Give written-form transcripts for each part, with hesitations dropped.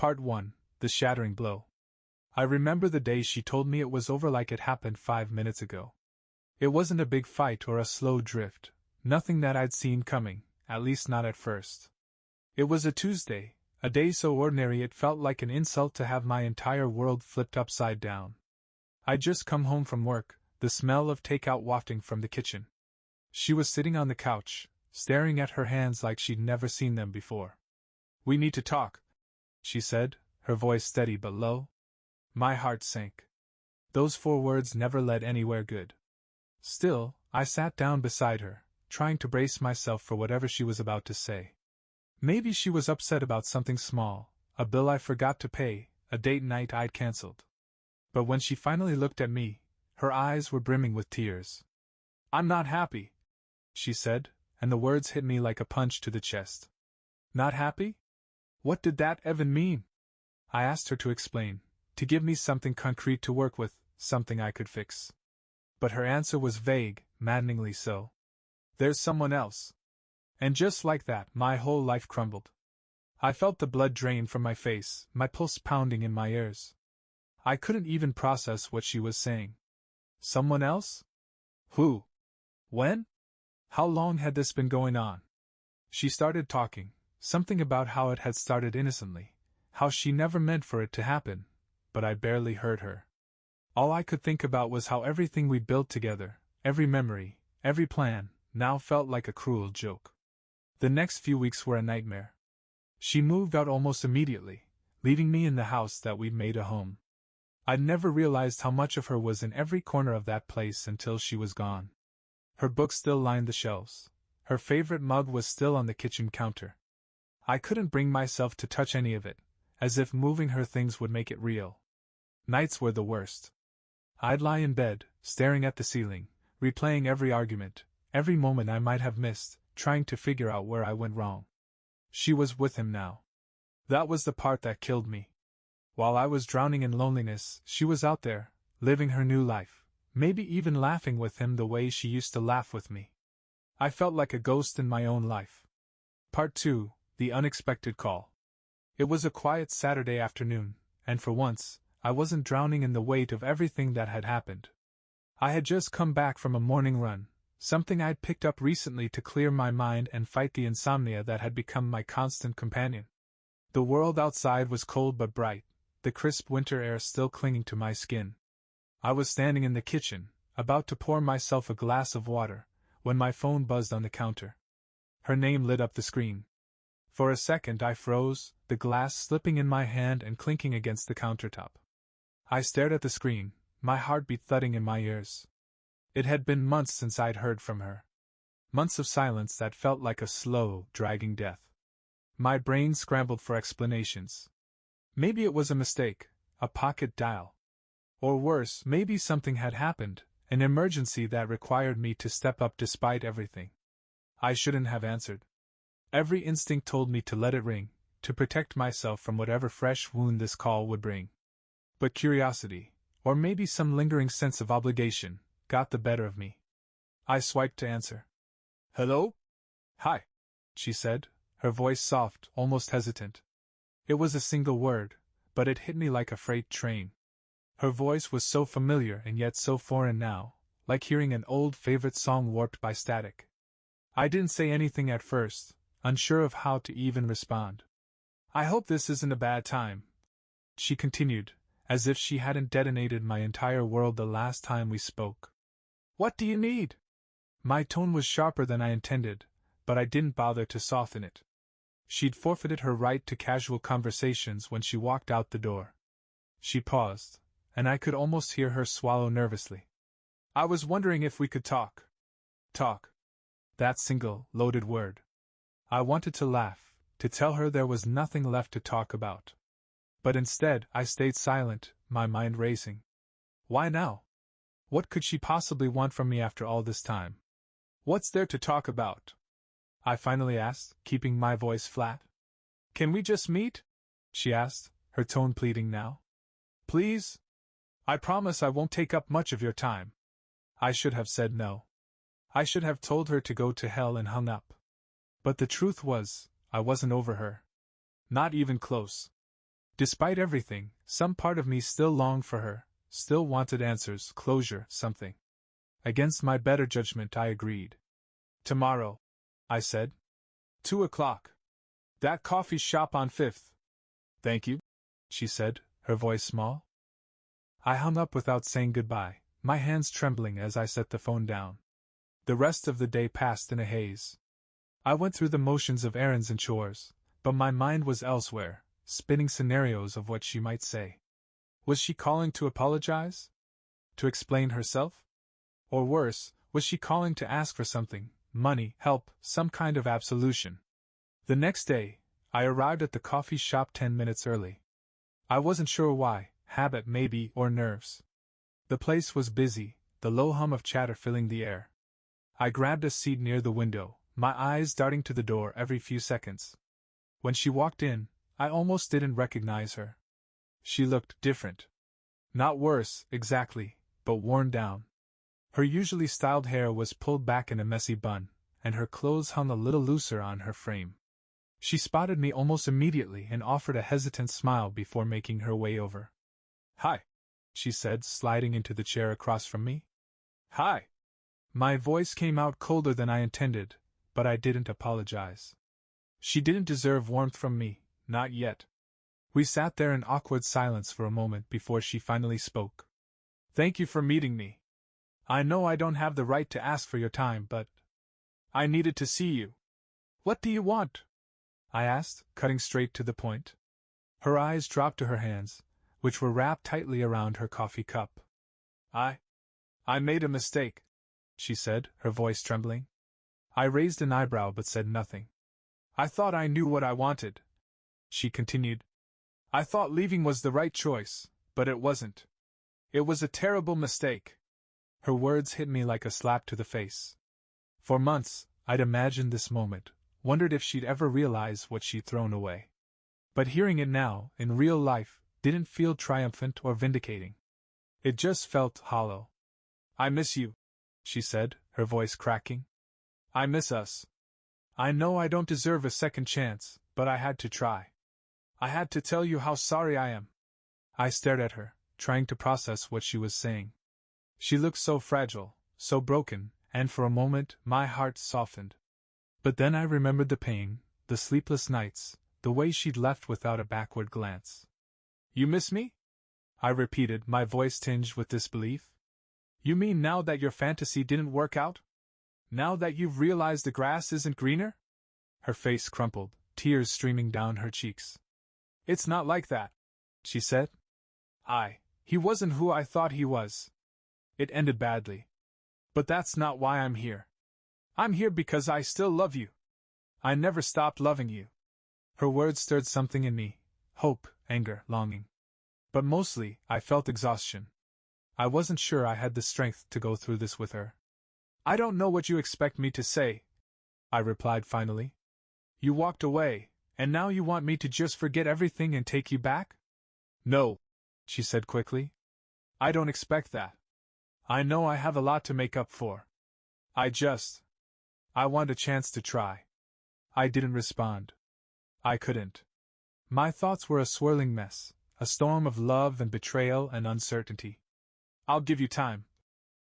Part 1. The Shattering Blow. I remember the day she told me it was over like it happened 5 minutes ago. It wasn't a big fight or a slow drift, nothing that I'd seen coming, at least not at first. It was a Tuesday, a day so ordinary it felt like an insult to have my entire world flipped upside down. I'd just come home from work, the smell of takeout wafting from the kitchen. She was sitting on the couch, staring at her hands like she'd never seen them before. "We need to talk," she said, her voice steady but low. My heart sank. Those 4 words never led anywhere good. Still, I sat down beside her, trying to brace myself for whatever she was about to say. Maybe she was upset about something small, a bill I forgot to pay, a date night I'd cancelled. But when she finally looked at me, her eyes were brimming with tears. "I'm not happy," she said, and the words hit me like a punch to the chest. Not happy? What did that even mean? I asked her to explain, to give me something concrete to work with, something I could fix. But her answer was vague, maddeningly so. "There's someone else." And just like that, my whole life crumbled. I felt the blood drain from my face, my pulse pounding in my ears. I couldn't even process what she was saying. Someone else? Who? When? How long had this been going on? She started talking, something about how it had started innocently, how she never meant for it to happen, but I barely heard her. All I could think about was how everything we built together, every memory, every plan, now felt like a cruel joke. The next few weeks were a nightmare. She moved out almost immediately, leaving me in the house that we'd made a home. I'd never realized how much of her was in every corner of that place until she was gone. Her books still lined the shelves. Her favorite mug was still on the kitchen counter. I couldn't bring myself to touch any of it, as if moving her things would make it real. Nights were the worst. I'd lie in bed, staring at the ceiling, replaying every argument, every moment I might have missed, trying to figure out where I went wrong. She was with him now. That was the part that killed me. While I was drowning in loneliness, she was out there, living her new life, maybe even laughing with him the way she used to laugh with me. I felt like a ghost in my own life. Part 2. The Unexpected Call. It was a quiet Saturday afternoon, and for once, I wasn't drowning in the weight of everything that had happened. I had just come back from a morning run, something I'd picked up recently to clear my mind and fight the insomnia that had become my constant companion. The world outside was cold but bright, the crisp winter air still clinging to my skin. I was standing in the kitchen, about to pour myself a glass of water, when my phone buzzed on the counter. Her name lit up the screen. For a second I froze, the glass slipping in my hand and clinking against the countertop. I stared at the screen, my heartbeat thudding in my ears. It had been months since I'd heard from her. Months of silence that felt like a slow, dragging death. My brain scrambled for explanations. Maybe it was a mistake, a pocket dial. Or worse, maybe something had happened, an emergency that required me to step up despite everything. I shouldn't have answered. Every instinct told me to let it ring, to protect myself from whatever fresh wound this call would bring. But curiosity, or maybe some lingering sense of obligation, got the better of me. I swiped to answer. "Hello?" "Hi," she said, her voice soft, almost hesitant. It was a single word, but it hit me like a freight train. Her voice was so familiar and yet so foreign now, like hearing an old favorite song warped by static. I didn't say anything at first, unsure of how to even respond. "I hope this isn't a bad time," she continued, as if she hadn't detonated my entire world the last time we spoke. "What do you need?" My tone was sharper than I intended, but I didn't bother to soften it. She'd forfeited her right to casual conversations when she walked out the door. She paused, and I could almost hear her swallow nervously. "I was wondering if we could talk." Talk. That single, loaded word. I wanted to laugh, to tell her there was nothing left to talk about. But instead, I stayed silent, my mind racing. Why now? What could she possibly want from me after all this time? "What's there to talk about?" I finally asked, keeping my voice flat. "Can we just meet?" she asked, her tone pleading now. "Please? I promise I won't take up much of your time." I should have said no. I should have told her to go to hell and hung up. But the truth was, I wasn't over her. Not even close. Despite everything, some part of me still longed for her, still wanted answers, closure, something. Against my better judgment, I agreed. Tomorrow, I said. 2 o'clock. That coffee shop on 5th. Thank you, she said, her voice small. I hung up without saying goodbye, my hands trembling as I set the phone down. The rest of the day passed in a haze. I went through the motions of errands and chores, but my mind was elsewhere, spinning scenarios of what she might say. Was she calling to apologize? To explain herself? Or worse, was she calling to ask for something, money, help, some kind of absolution? The next day, I arrived at the coffee shop 10 minutes early. I wasn't sure why, habit maybe, or nerves. The place was busy, the low hum of chatter filling the air. I grabbed a seat near the window, my eyes darting to the door every few seconds. When she walked in, I almost didn't recognize her. She looked different. Not worse, exactly, but worn down. Her usually styled hair was pulled back in a messy bun, and her clothes hung a little looser on her frame. She spotted me almost immediately and offered a hesitant smile before making her way over. "Hi," she said, sliding into the chair across from me. "Hi." My voice came out colder than I intended, but I didn't apologize. She didn't deserve warmth from me, not yet. We sat there in awkward silence for a moment before she finally spoke. "Thank you for meeting me. I know I don't have the right to ask for your time, but I needed to see you." "What do you want?" I asked, cutting straight to the point. Her eyes dropped to her hands, which were wrapped tightly around her coffee cup. I made a mistake," she said, her voice trembling. I raised an eyebrow but said nothing. "I thought I knew what I wanted," she continued. "I thought leaving was the right choice, but it wasn't. It was a terrible mistake." Her words hit me like a slap to the face. For months, I'd imagined this moment, wondered if she'd ever realize what she'd thrown away. But hearing it now, in real life, didn't feel triumphant or vindicating. It just felt hollow. "I miss you," she said, her voice cracking. "I miss us. I know I don't deserve a second chance, but I had to try. I had to tell you how sorry I am." I stared at her, trying to process what she was saying. She looked so fragile, so broken, and for a moment my heart softened. But then I remembered the pain, the sleepless nights, the way she'd left without a backward glance. "You miss me?" I repeated, my voice tinged with disbelief. "You mean now that your fantasy didn't work out? Now that you've realized the grass isn't greener?" Her face crumpled, tears streaming down her cheeks. "It's not like that," she said. He wasn't who I thought he was. It ended badly. But that's not why I'm here. I'm here because I still love you. I never stopped loving you." Her words stirred something in me, hope, anger, longing. But mostly, I felt exhaustion. I wasn't sure I had the strength to go through this with her. "I don't know what you expect me to say," I replied finally. "You walked away, and now you want me to just forget everything and take you back?" "No," she said quickly. "I don't expect that. I know I have a lot to make up for. I want a chance to try." I didn't respond. I couldn't. My thoughts were a swirling mess, a storm of love and betrayal and uncertainty. "I'll give you time,"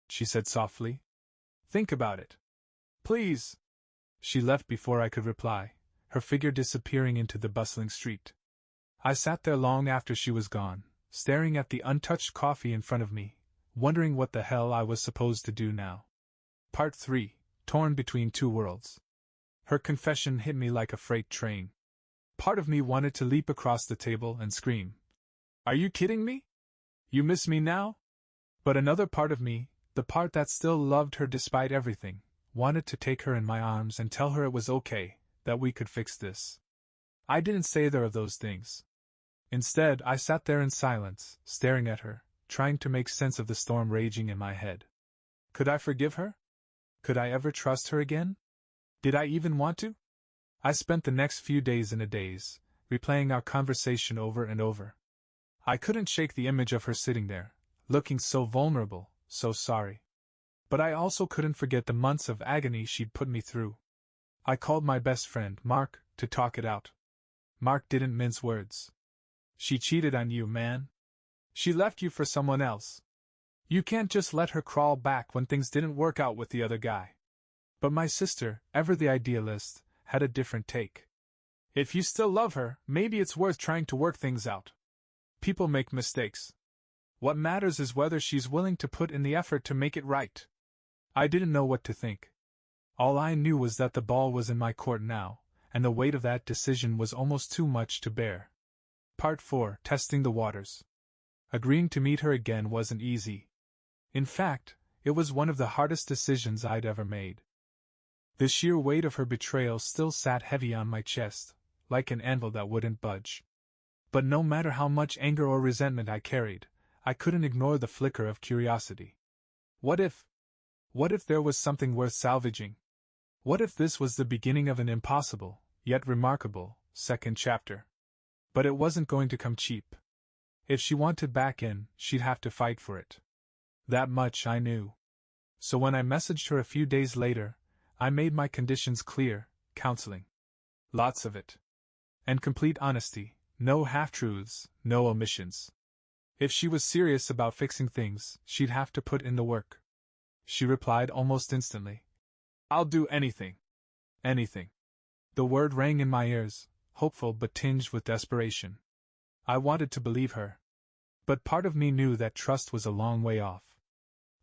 she said softly. "Think about it. Please." She left before I could reply, her figure disappearing into the bustling street. I sat there long after she was gone, staring at the untouched coffee in front of me, wondering what the hell I was supposed to do now. Part 3, torn between two worlds. Her confession hit me like a freight train. Part of me wanted to leap across the table and scream, "Are you kidding me? You miss me now?" But another part of me, the part that still loved her despite everything, wanted to take her in my arms and tell her it was okay, that we could fix this. I didn't say either of those things. Instead, I sat there in silence, staring at her, trying to make sense of the storm raging in my head. Could I forgive her? Could I ever trust her again? Did I even want to? I spent the next few days in a daze, replaying our conversation over and over. I couldn't shake the image of her sitting there, looking so vulnerable, so sorry. But I also couldn't forget the months of agony she'd put me through. I called my best friend, Mark, to talk it out. Mark didn't mince words. She cheated on you, man. She left you for someone else. You can't just let her crawl back when things didn't work out with the other guy. But my sister, ever the idealist, had a different take. If you still love her, maybe it's worth trying to work things out. People make mistakes. What matters is whether she's willing to put in the effort to make it right. I didn't know what to think. All I knew was that the ball was in my court now, and the weight of that decision was almost too much to bear. Part 4. Testing the waters. Agreeing to meet her again wasn't easy. In fact, it was one of the hardest decisions I'd ever made. The sheer weight of her betrayal still sat heavy on my chest, like an anvil that wouldn't budge. But no matter how much anger or resentment I carried, I couldn't ignore the flicker of curiosity. What if there was something worth salvaging? What if this was the beginning of an impossible, yet remarkable, second chapter? But it wasn't going to come cheap. If she wanted back in, she'd have to fight for it. That much I knew. So when I messaged her a few days later, I made my conditions clear: counseling. Lots of it. And complete honesty, no half-truths, no omissions. If she was serious about fixing things, she'd have to put in the work. She replied almost instantly. I'll do anything. Anything. The word rang in my ears, hopeful but tinged with desperation. I wanted to believe her. But part of me knew that trust was a long way off.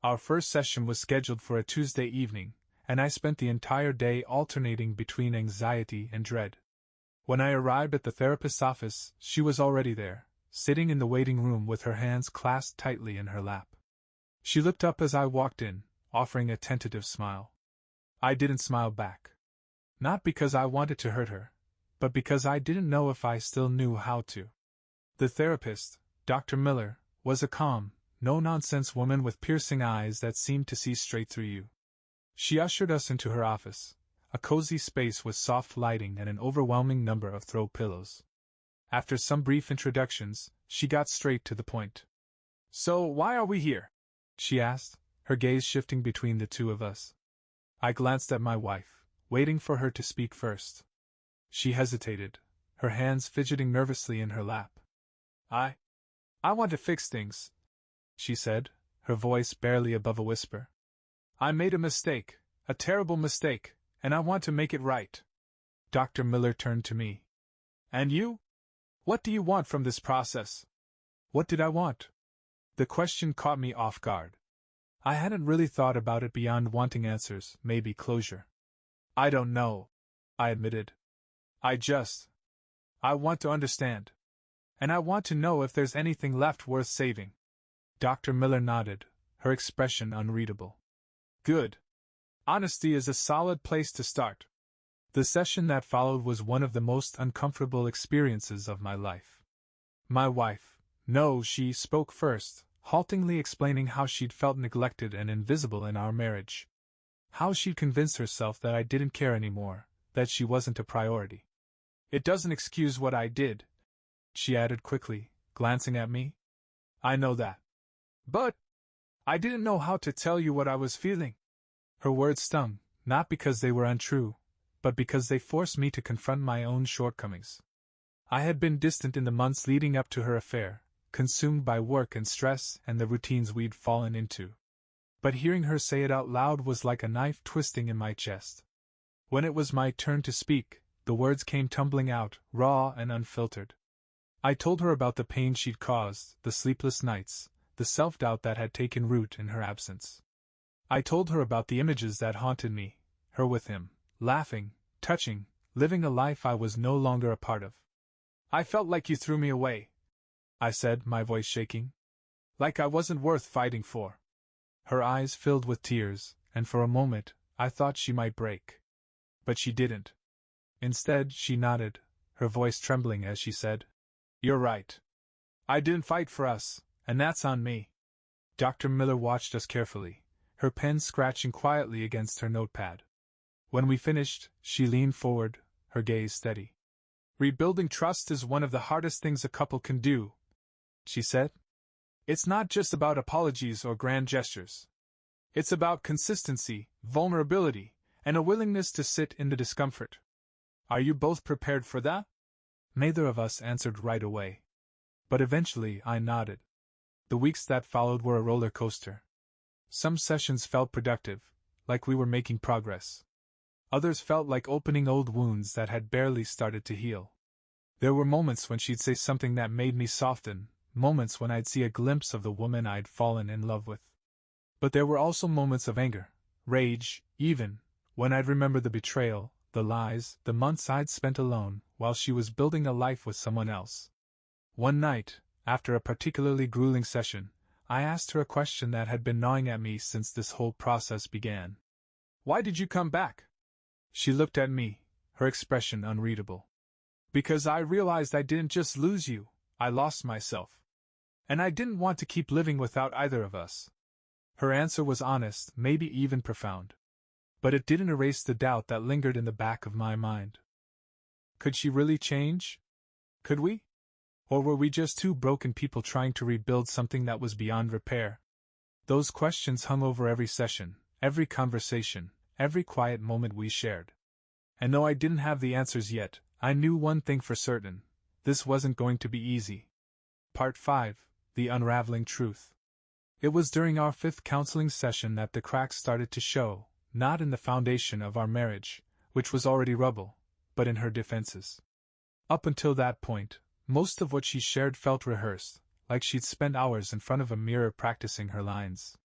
Our first session was scheduled for a Tuesday evening, and I spent the entire day alternating between anxiety and dread. When I arrived at the therapist's office, she was already there, sitting in the waiting room with her hands clasped tightly in her lap. She looked up as I walked in, offering a tentative smile. I didn't smile back. Not because I wanted to hurt her, but because I didn't know if I still knew how to. The therapist, Dr. Miller, was a calm, no-nonsense woman with piercing eyes that seemed to see straight through you. She ushered us into her office, a cozy space with soft lighting and an overwhelming number of throw pillows. After some brief introductions, she got straight to the point. So, why are we here? She asked, her gaze shifting between the two of us. I glanced at my wife, waiting for her to speak first. She hesitated, her hands fidgeting nervously in her lap. I want to fix things, she said, her voice barely above a whisper. I made a mistake, a terrible mistake, and I want to make it right. Dr. Miller turned to me. And you? What do you want from this process? What did I want? The question caught me off guard. I hadn't really thought about it beyond wanting answers, maybe closure. I don't know, I admitted. I want to understand. And I want to know if there's anything left worth saving. Dr. Miller nodded, her expression unreadable. Good. Honesty is a solid place to start. The session that followed was one of the most uncomfortable experiences of my life. My wife, she spoke first, haltingly explaining how she'd felt neglected and invisible in our marriage. How she'd convinced herself that I didn't care anymore, that she wasn't a priority. It doesn't excuse what I did, she added quickly, glancing at me. I know that. But I didn't know how to tell you what I was feeling. Her words stung, not because they were untrue, but because they forced me to confront my own shortcomings. I had been distant in the months leading up to her affair, consumed by work and stress and the routines we'd fallen into. But hearing her say it out loud was like a knife twisting in my chest. When it was my turn to speak, the words came tumbling out, raw and unfiltered. I told her about the pain she'd caused, the sleepless nights, the self-doubt that had taken root in her absence. I told her about the images that haunted me, her with him, laughing, touching, living a life I was no longer a part of. I felt like you threw me away, I said, my voice shaking. Like I wasn't worth fighting for. Her eyes filled with tears, and for a moment, I thought she might break. But she didn't. Instead, she nodded, her voice trembling as she said, You're right. I didn't fight for us, and that's on me. Dr. Miller watched us carefully, her pen scratching quietly against her notepad. When we finished, she leaned forward, her gaze steady. Rebuilding trust is one of the hardest things a couple can do, she said. It's not just about apologies or grand gestures. It's about consistency, vulnerability, and a willingness to sit in the discomfort. Are you both prepared for that? Neither of us answered right away. But eventually I nodded. The weeks that followed were a roller coaster. Some sessions felt productive, like we were making progress. Others felt like opening old wounds that had barely started to heal. There were moments when she'd say something that made me soften, moments when I'd see a glimpse of the woman I'd fallen in love with. But there were also moments of anger, rage, even, when I'd remember the betrayal, the lies, the months I'd spent alone, while she was building a life with someone else. One night, after a particularly grueling session, I asked her a question that had been gnawing at me since this whole process began. "Why did you come back?" She looked at me, her expression unreadable. "Because I realized I didn't just lose you, I lost myself. And I didn't want to keep living without either of us." Her answer was honest, maybe even profound. But it didn't erase the doubt that lingered in the back of my mind. Could she really change? Could we? Or were we just two broken people trying to rebuild something that was beyond repair? Those questions hung over every session, every conversation, every quiet moment we shared. And though I didn't have the answers yet, I knew one thing for certain: this wasn't going to be easy. Part 5: The Unraveling Truth. It was during our 5th counseling session that the cracks started to show, not in the foundation of our marriage, which was already rubble, but in her defenses. Up until that point, most of what she shared felt rehearsed, like she'd spent hours in front of a mirror practicing her lines.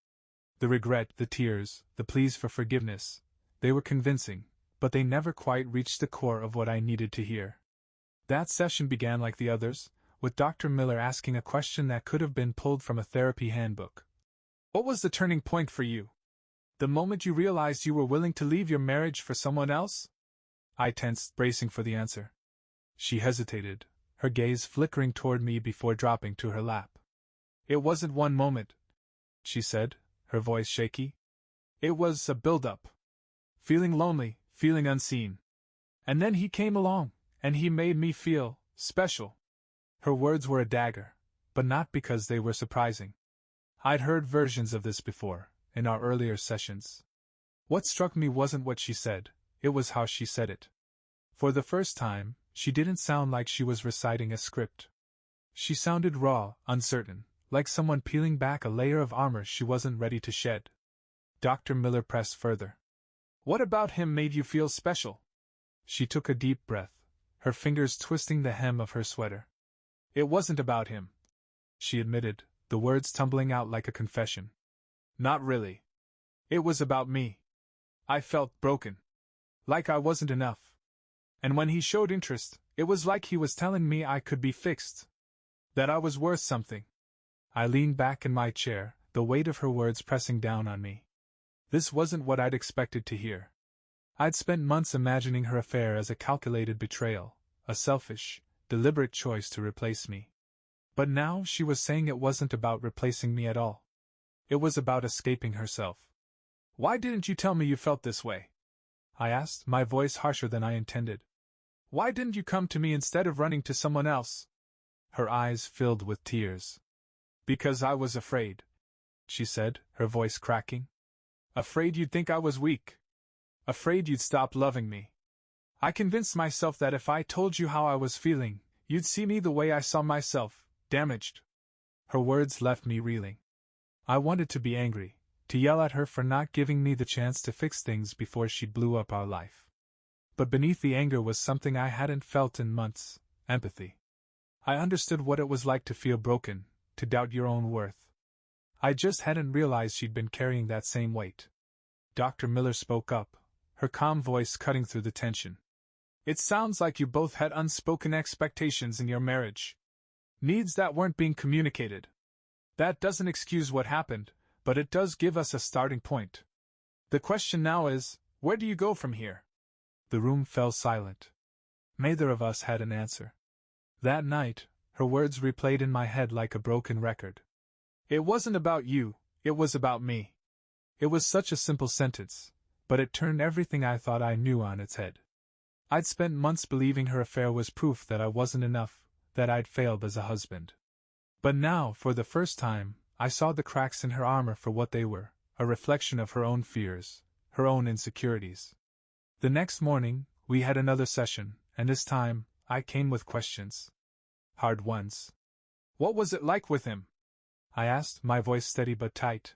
The regret, the tears, the pleas for forgiveness, they were convincing, but they never quite reached the core of what I needed to hear. That session began like the others, with Dr. Miller asking a question that could have been pulled from a therapy handbook. "What was the turning point for you? The moment you realized you were willing to leave your marriage for someone else?" I tensed, bracing for the answer. She hesitated, her gaze flickering toward me before dropping to her lap. "It wasn't one moment," she said, her voice shaky. "It was a build-up. Feeling lonely, feeling unseen. And then he came along, and he made me feel special." Her words were a dagger, but not because they were surprising. I'd heard versions of this before, in our earlier sessions. What struck me wasn't what she said, it was how she said it. For the first time, she didn't sound like she was reciting a script. She sounded raw, uncertain, like someone peeling back a layer of armor she wasn't ready to shed. Dr. Miller pressed further. "What about him made you feel special?" She took a deep breath, her fingers twisting the hem of her sweater. "It wasn't about him," she admitted, the words tumbling out like a confession. "Not really. It was about me. I felt broken. Like I wasn't enough. And when he showed interest, it was like he was telling me I could be fixed. That I was worth something." I leaned back in my chair, the weight of her words pressing down on me. This wasn't what I'd expected to hear. I'd spent months imagining her affair as a calculated betrayal, a selfish, deliberate choice to replace me. But now she was saying it wasn't about replacing me at all. It was about escaping herself. "Why didn't you tell me you felt this way?" I asked, my voice harsher than I intended. "Why didn't you come to me instead of running to someone else?" Her eyes filled with tears. "Because I was afraid," she said, her voice cracking. "Afraid you'd think I was weak. Afraid you'd stop loving me. I convinced myself that if I told you how I was feeling, you'd see me the way I saw myself, damaged." Her words left me reeling. I wanted to be angry, to yell at her for not giving me the chance to fix things before she blew up our life. But beneath the anger was something I hadn't felt in months: empathy. I understood what it was like to feel broken, to doubt your own worth. I just hadn't realized she'd been carrying that same weight. Dr. Miller spoke up, her calm voice cutting through the tension. "It sounds like you both had unspoken expectations in your marriage. Needs that weren't being communicated. That doesn't excuse what happened, but it does give us a starting point. The question now is, where do you go from here?" The room fell silent. Neither of us had an answer. That night, her words replayed in my head like a broken record. "It wasn't about you, it was about me." It was such a simple sentence, but it turned everything I thought I knew on its head. I'd spent months believing her affair was proof that I wasn't enough, that I'd failed as a husband. But now, for the first time, I saw the cracks in her armor for what they were, a reflection of her own fears, her own insecurities. The next morning, we had another session, and this time, I came with questions. Hard ones. What was it like with him? I asked, my voice steady but tight.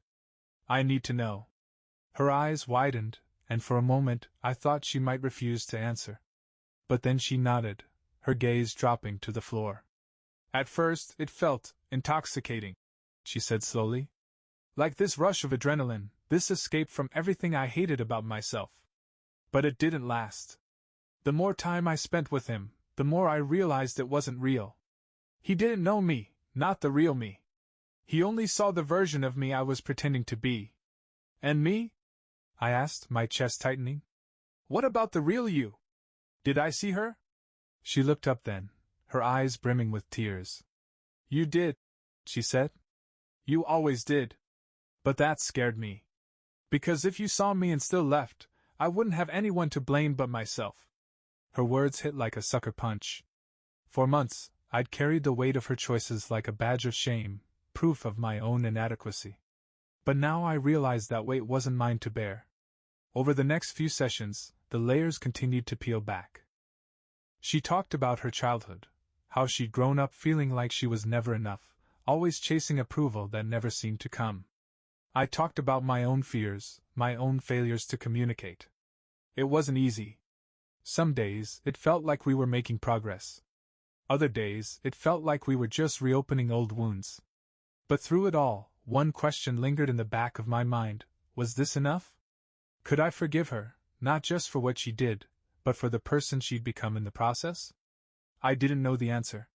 I need to know. Her eyes widened, and for a moment I thought she might refuse to answer. But then she nodded, her gaze dropping to the floor. At first, it felt intoxicating, she said slowly. Like this rush of adrenaline, this escape from everything I hated about myself. But it didn't last. The more time I spent with him, the more I realized it wasn't real. He didn't know me, not the real me. He only saw the version of me I was pretending to be. And me? I asked, my chest tightening. What about the real you? Did I see her? She looked up then, her eyes brimming with tears. You did, she said. You always did. But that scared me. Because if you saw me and still left, I wouldn't have anyone to blame but myself. Her words hit like a sucker punch. For months, I'd carried the weight of her choices like a badge of shame, proof of my own inadequacy. But now I realized that weight wasn't mine to bear. Over the next few sessions, the layers continued to peel back. She talked about her childhood, how she'd grown up feeling like she was never enough, always chasing approval that never seemed to come. I talked about my own fears, my own failures to communicate. It wasn't easy. Some days, it felt like we were making progress. Other days, it felt like we were just reopening old wounds. But through it all, one question lingered in the back of my mind: was this enough? Could I forgive her, not just for what she did, but for the person she'd become in the process? I didn't know the answer.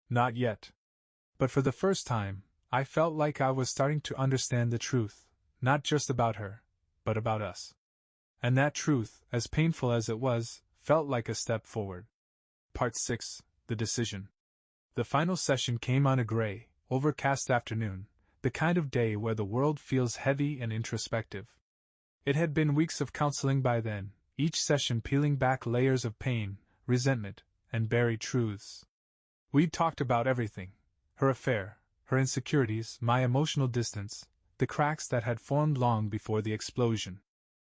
Not yet. But for the first time, I felt like I was starting to understand the truth, not just about her, but about us. And that truth, as painful as it was, felt like a step forward. Part 6. The Decision. The final session came on a gray, overcast afternoon, the kind of day where the world feels heavy and introspective. It had been weeks of counseling by then, each session peeling back layers of pain, resentment, and buried truths. We'd talked about everything: her affair, her insecurities, my emotional distance, the cracks that had formed long before the explosion.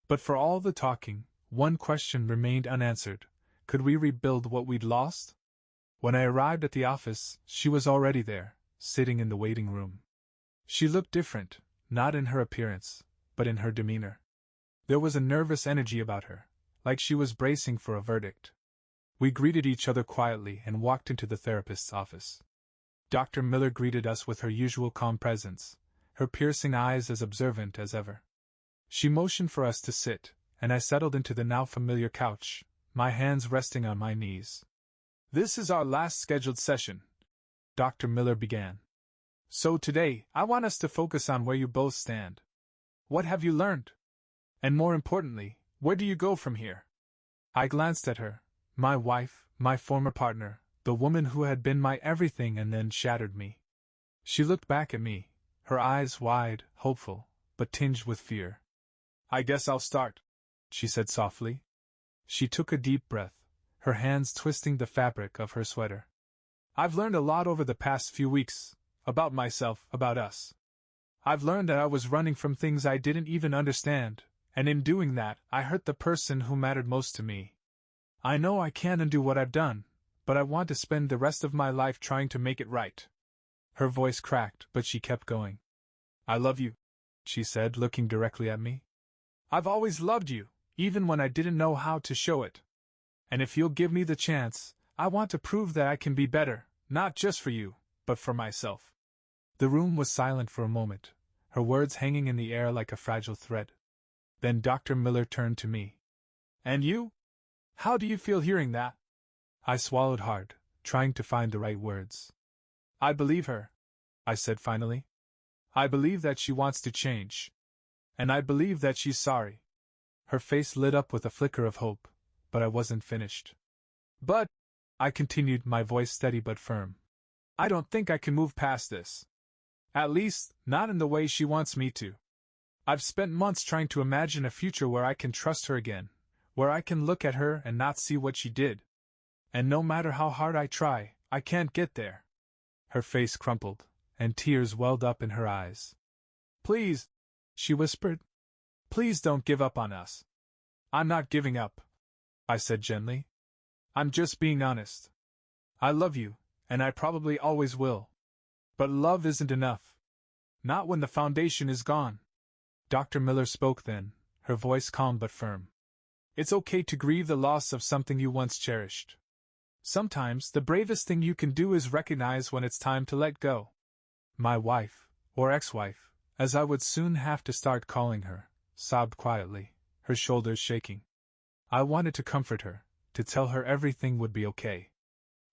But for all the talking, one question remained unanswered: could we rebuild what we'd lost? When I arrived at the office, she was already there, sitting in the waiting room. She looked different, not in her appearance, but in her demeanor. There was a nervous energy about her, like she was bracing for a verdict. We greeted each other quietly and walked into the therapist's office. Dr. Miller greeted us with her usual calm presence, her piercing eyes as observant as ever. She motioned for us to sit, and I settled into the now familiar couch, my hands resting on my knees. This is our last scheduled session, Dr. Miller began. So today, I want us to focus on where you both stand. What have you learned? And more importantly, where do you go from here? I glanced at her, my wife, my former partner, the woman who had been my everything and then shattered me. She looked back at me, her eyes wide, hopeful, but tinged with fear. I guess I'll start, she said softly. She took a deep breath, her hands twisting the fabric of her sweater. I've learned a lot over the past few weeks, about myself, about us. I've learned that I was running from things I didn't even understand, and in doing that, I hurt the person who mattered most to me. I know I can't undo what I've done, but I want to spend the rest of my life trying to make it right. Her voice cracked, but she kept going. I love you, she said, looking directly at me. I've always loved you, even when I didn't know how to show it. And if you'll give me the chance, I want to prove that I can be better, not just for you, but for myself. The room was silent for a moment, her words hanging in the air like a fragile thread. Then Dr. Miller turned to me. And you? How do you feel hearing that? I swallowed hard, trying to find the right words. I believe her, I said finally. I believe that she wants to change. And I believe that she's sorry. Her face lit up with a flicker of hope, but I wasn't finished. But, I continued, my voice steady but firm, I don't think I can move past this. At least, not in the way she wants me to. I've spent months trying to imagine a future where I can trust her again, where I can look at her and not see what she did. And no matter how hard I try, I can't get there. Her face crumpled, and tears welled up in her eyes. Please, she whispered. Please don't give up on us. I'm not giving up, I said gently. I'm just being honest. I love you, and I probably always will. But love isn't enough. Not when the foundation is gone. Dr. Miller spoke then, her voice calm but firm. It's okay to grieve the loss of something you once cherished. Sometimes the bravest thing you can do is recognize when it's time to let go. My wife, or ex-wife, as I would soon have to start calling her, sobbed quietly, her shoulders shaking. I wanted to comfort her, to tell her everything would be okay.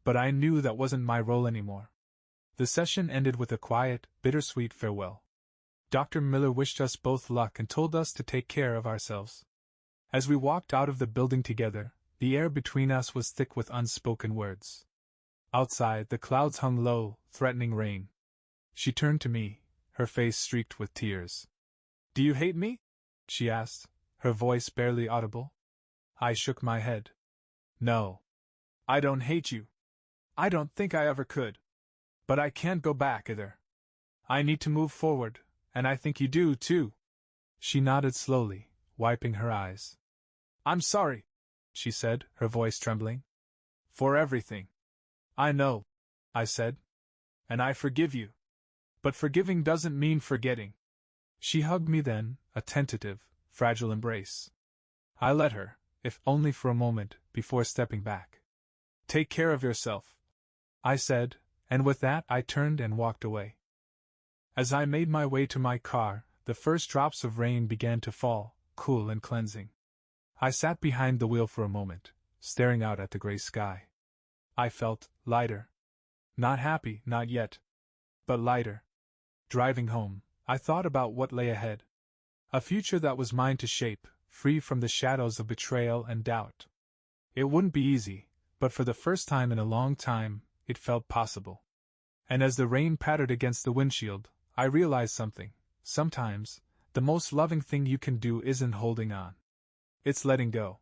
But I knew that wasn't my role anymore. The session ended with a quiet, bittersweet farewell. Dr. Miller wished us both luck and told us to take care of ourselves. As we walked out of the building together, the air between us was thick with unspoken words. Outside, the clouds hung low, threatening rain. She turned to me, her face streaked with tears. "Do you hate me?" she asked, her voice barely audible. I shook my head. "No. I don't hate you. I don't think I ever could. But I can't go back either. I need to move forward, and I think you do, too." She nodded slowly, wiping her eyes. "I'm sorry," she said, her voice trembling. "For everything." "I know," I said. "And I forgive you. But forgiving doesn't mean forgetting." She hugged me then, a tentative, fragile embrace. I let her, if only for a moment, before stepping back. "Take care of yourself," I said, and with that I turned and walked away. As I made my way to my car, the first drops of rain began to fall, cool and cleansing. I sat behind the wheel for a moment, staring out at the gray sky. I felt lighter. Not happy, not yet. But lighter. Driving home, I thought about what lay ahead. A future that was mine to shape, free from the shadows of betrayal and doubt. It wouldn't be easy, but for the first time in a long time, it felt possible. And as the rain pattered against the windshield, I realized something. Sometimes, the most loving thing you can do isn't holding on. It's letting go.